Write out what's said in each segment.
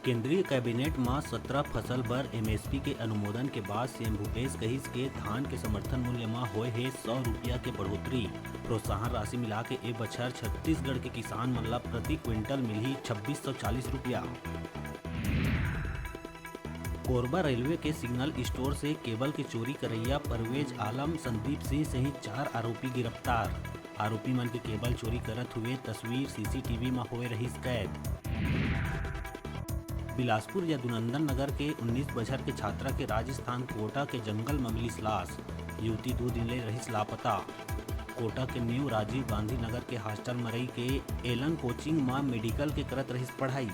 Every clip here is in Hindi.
केंद्रीय कैबिनेट में 17 फसल बर एमएसपी के अनुमोदन के बाद सीएम भूपेश कहिस के धान के समर्थन मूल्य में होए हे 100 रुपया के बढ़ोतरी। प्रोत्साहन राशि मिला के ए बछर छत्तीसगढ़ के किसान मन ला प्रति क्विंटल मिली 2640 रुपया। कोरबा रेलवे के सिग्नल स्टोर से केबल के चोरी करैया परवेज आलम संदीप सिंह सहित 4 आरोपी गिरफ्तार। आरोपी मन के केबल चोरी करत हुए तस्वीर सीसीटीवी में होए रहीस कैद। बिलासपुर यदुनंदन नगर के 19 बछर के छात्रा के राजस्थान कोटा के जंगल में मिली लाश। युवती 2 दिन ले रहीस लापता। कोटा के न्यू राजीव गांधी नगर के हॉस्टल में रही के एलन कोचिंग में मेडिकल के करत रहीस पढ़ाई।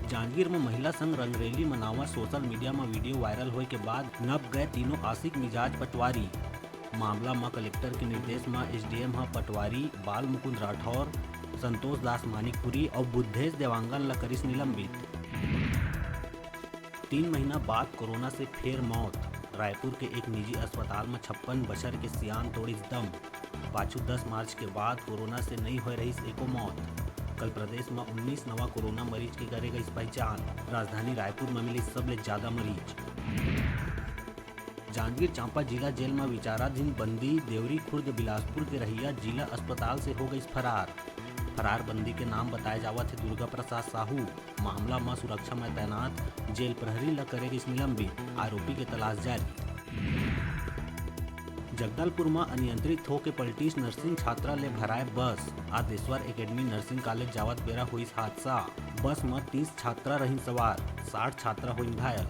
जांजगीर में महिला संग रंगरेली मनावा सोशल मीडिया में वीडियो वायरल होए के बाद नप गए तीनों आशिक मिजाज पटवारी। मामला में कलेक्टर के निर्देश में एसडीएम पटवारी बाल मुकुंद राठौर, संतोष दास मानिकपुरी और बुद्धेश देवांगन ला करिस निलंबित। 3 महीना बाद कोरोना से फिर मौत। रायपुर के एक निजी अस्पताल में 56 बछर के सियान तोड़िस दम। पाछू 10 मार्च के बाद कोरोना से नहीं हो रही एको मौत। कल प्रदेश में 19 नवा कोरोना मरीज के करे गई पहचान। राजधानी रायपुर में मिली सबले ज्यादा मरीज। जांजगीर चांपा जिला जेल में विचाराधीन बंदी देवरी खुर्द बिलासपुर के रहिया जिला अस्पताल से हो गई फरार। फरार बंदी के नाम बताया जावत है दुर्गा प्रसाद साहू। मामला में सुरक्षा में तैनात जेल प्रहरी ला करेगी निलंबित। आरोपी के तलाश जारी। जगदलपुर में अनियंत्रित होके पलटीस नर्सिंग छात्रा ले भराए बस। आदेश्वर एकेडमी नर्सिंग कॉलेज जावत बेरा हुई हादसा। बस में 30 छात्रा रही सवार, 60 छात्रा हुई घायल।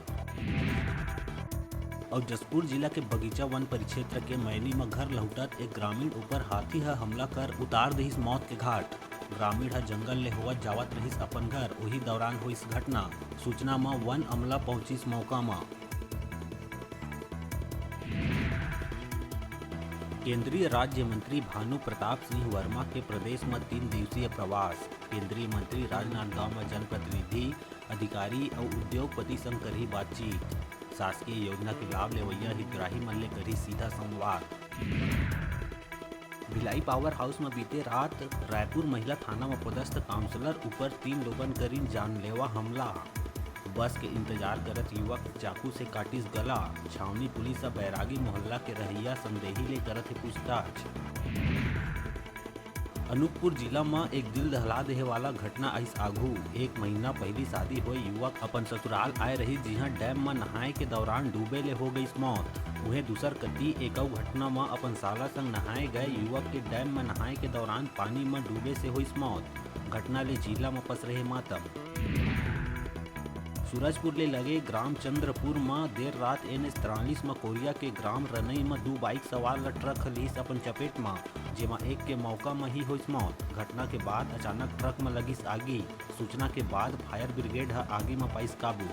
और जसपुर जिला के बगीचा वन परिक्षेत्र के मैनी में घर लहुटत एक ग्रामीण ऊपर हाथी हमला कर उतार दहिस मौत के घाट। ग्रामीण जंगल ले होवत जावत रहिस अपन घर, वही दौरान हुई घटना। सूचना में वन अमला पहुंचिस मौका में। केंद्रीय राज्य मंत्री भानु प्रताप सिंह वर्मा के प्रदेश में 3 दिवसीय प्रवास। केंद्रीय मंत्री राजनांदगांव में जनप्रतिनिधि, अधिकारी और उद्योगपति संग करही बातचीत। शासकीय योजना के लाभ लेवैया हितग्राही मन ले करी सीधा संवाद। भिलाई पावर हाउस में बीते रात रायपुर महिला थाना में पदस्थ काउंसलर ऊपर 3 लोगन करीन जानलेवा हमला। बस के इंतजार करत युवक चाकू से काटिस गला। छावनी पुलिस और बैरागी मोहल्ला के रहिया संदेही ले करत है पूछताछ। अनूपपुर जिला में एक दिल दहला देहे वाला घटना आइस आघू। 1 महीना पहली शादी हुई युवक अपन ससुराल आए रही, जिहां डैम में नहाए के दौरान डूबे ले हो गई मौत। वहीं दूसर कती एक घटना में अपन साला संग नहाए गए युवक के डैम में नहाए के दौरान पानी में डूबे से हुई मौत। घटना ले जिला में पस रहे मातम। सूरजपुर ले लगे ग्राम चंद्रपुर में देर रात NH43 में कोरिया के ग्राम रनई में 2 बाइक सवार ला ट्रक लीस अपन चपेट में, जेमा एक के मौका में ही हुई मौत। घटना के बाद अचानक ट्रक में लगिस आगी। सूचना के बाद फायर ब्रिगेड आगी में पाइस काबू।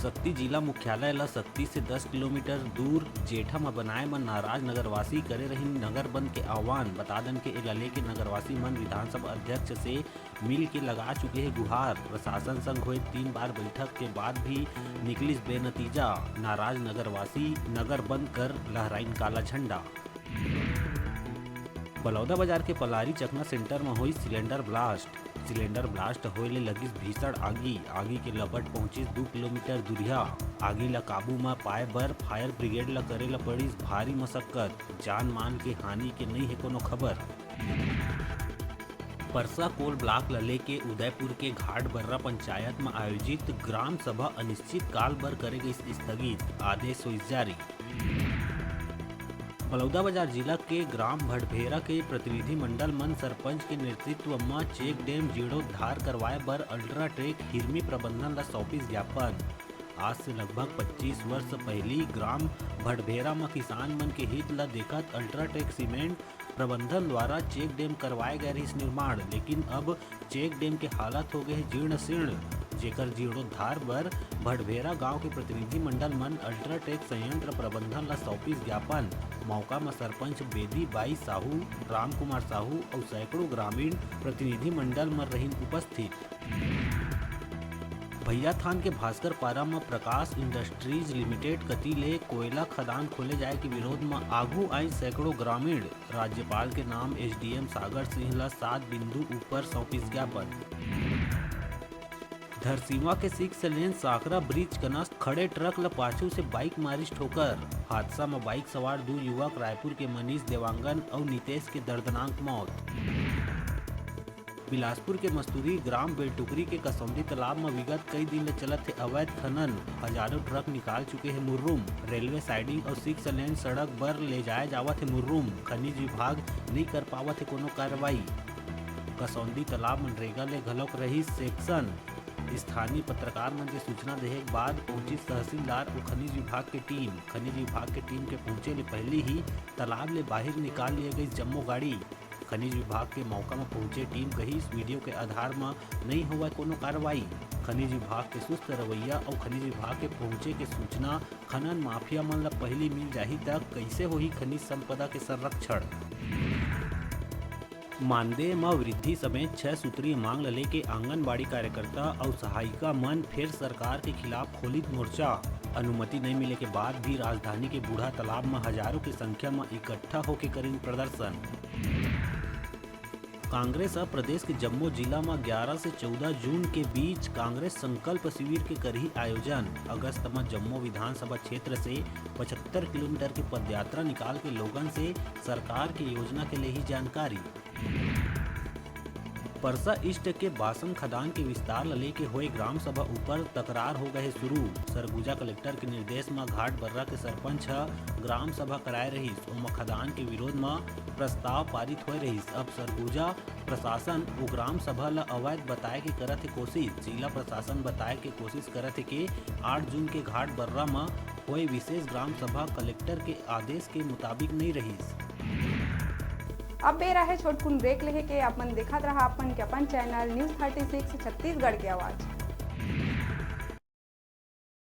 शक्ति जिला मुख्यालय ला शक्ति से 10 किलोमीटर दूर जेठा में बनाए में नाराज नगरवासी करे रही नगर बंद के आह्वान। बतादन के इलाले के नगरवासी मन विधानसभा अध्यक्ष से मिल के लगा चुके हैं गुहार। प्रशासन संग हुए 3 बार बैठक के बाद भी निकलिस बेनतीजा। नाराज नगरवासी नगर बंद कर लहराइन काला झंडा। बलौदा बाजार के पलारी चकना सेंटर में हुई सिलेंडर ब्लास्ट। सिलेंडर ब्लास्ट होए ले लगिस भीषण आगी। आगी के लपट पहुंचिस 2 किलोमीटर दूरिया। आगी ला काबू में पाए बर फायर ब्रिगेड ला करे ला पड़िस भारी मशक्कत। जान मान के हानि के नहीं है कोनो खबर। परसा कोल ब्लॉक लले के उदयपुर के घाट बर्रा पंचायत में आयोजित ग्राम सभा अनिश्चित काल बर करे गई स्थगित। आदेश हुई जारी। बलौदाबाजार जिला के ग्राम भटभेरा के प्रतिनिधि मंडल मन सरपंच के नेतृत्व में चेक डैम जीर्णोद्धार करवाए बर अल्ट्राटेक हिरमी प्रबंधन ला सौंपिस ज्ञापन। आज से लगभग 25 वर्ष पहली ग्राम भटभेरा में किसान मन के हित ला देखत अल्ट्राटेक सीमेंट प्रबंधन द्वारा चेक डैम करवाए गए रहिस निर्माण, लेकिन अब चेक डैम के हालत हो गए जीर्ण शीर्ण। जेकर जीर्णोद्धार बर भटभेरा गांव के प्रतिनिधि मंडल मन अल्ट्राटेक संयंत्र प्रबंधन ला सौंपिस ज्ञापन। मौका में सरपंच बेदी बाई साहू, राम कुमार साहू और सैकड़ों ग्रामीण प्रतिनिधि मंडल में रहीन उपस्थित। भैया थान के भास्कर पारा में प्रकाश इंडस्ट्रीज लिमिटेड कति ले कोयला खदान खोले जाए के विरोध में आगू आई सैकड़ों ग्रामीण। राज्यपाल के नाम एसडीएम सागर सिंह ला 7 बिंदु ऊपर सौंपिस ज्ञापन। धरसीवा के 6 लेन साकरा ब्रिज कनस खड़े ट्रक ल पाछू से बाइक मारिस ठोकर। हादसा में बाइक सवार 2 युवक रायपुर के मनीष देवांगन और नितेश के दर्दनाक मौत। बिलासपुर के मस्तूरी ग्राम बेलटुकरी के कसौंदी तालाब में विगत कई दिन ले चलत है अवैध खनन। हजारों ट्रक निकाल चुके हैं मुर्रुम। रेलवे साइडिंग और 6 लेन सड़क पर ले जाए जावत है मुर्रुम। खनिज विभाग नहीं कर पावत है कोनो कार्रवाई। कसौंदी तालाब मनरेगा ले घलोक रही सेक्शन। स्थानीय पत्रकार मन के सूचना देहे के बाद पहुंची तहसीलदार और खनिज विभाग के टीम। खनिज विभाग के टीम के पहुंचे ले पहले ही तालाब ले बाहर निकाल लिए गई जम्मो गाड़ी। खनिज विभाग के मौका में पहुंचे टीम कही इस वीडियो के आधार में नहीं हुआ कोनो कार्रवाई। खनिज विभाग के सुस्त रवैया और खनिज विभाग के पहुंचे के सूचना खनन माफिया मन ला पहले मिल जाही तक कैसे होही खनिज संपदा के संरक्षण। मानदेय में वृद्धि समेत 6 सूत्रीय मांग लेके आंगनबाड़ी कार्यकर्ता और सहायिका मन फिर सरकार के खिलाफ खोलित मोर्चा। अनुमति नहीं मिले के बाद भी राजधानी के बूढ़ा तालाब में हजारों की संख्या में इकट्ठा होकर करें प्रदर्शन। कांग्रेस अब प्रदेश के जम्मू जिला में 11 से 14 जून के बीच कांग्रेस संकल्प शिविर के करही आयोजन। अगस्त में जम्मू विधानसभा क्षेत्र से 75 किलोमीटर की पदयात्रा निकाल के लोगन से सरकार की योजना के लिए ही जानकारी। परसा ईस्ट के बासन खदान के विस्तार लेके हुए ग्राम सभा ऊपर तकरार हो गए शुरू। सरगुजा कलेक्टर के निर्देश में घाट बर्रा के सरपंच ग्राम सभा कराए रहीस। ओमा खदान के विरोध में प्रस्ताव पारित हो रहीस। अब सरगुजा प्रशासन वो ग्राम सभा ला अवैध बताए के करत है कोशिश। जिला प्रशासन बताए के कोशिश करत है कि 8 जून के घाट बर्रा में हुए विशेष ग्राम सभा कलेक्टर के आदेश के मुताबिक नहीं रहीस। अब बेरा है छोटकुन ब्रेक लेके अपन देखत रहा अपन चैनल न्यूज़ 36 छत्तीसगढ़ की आवाज़।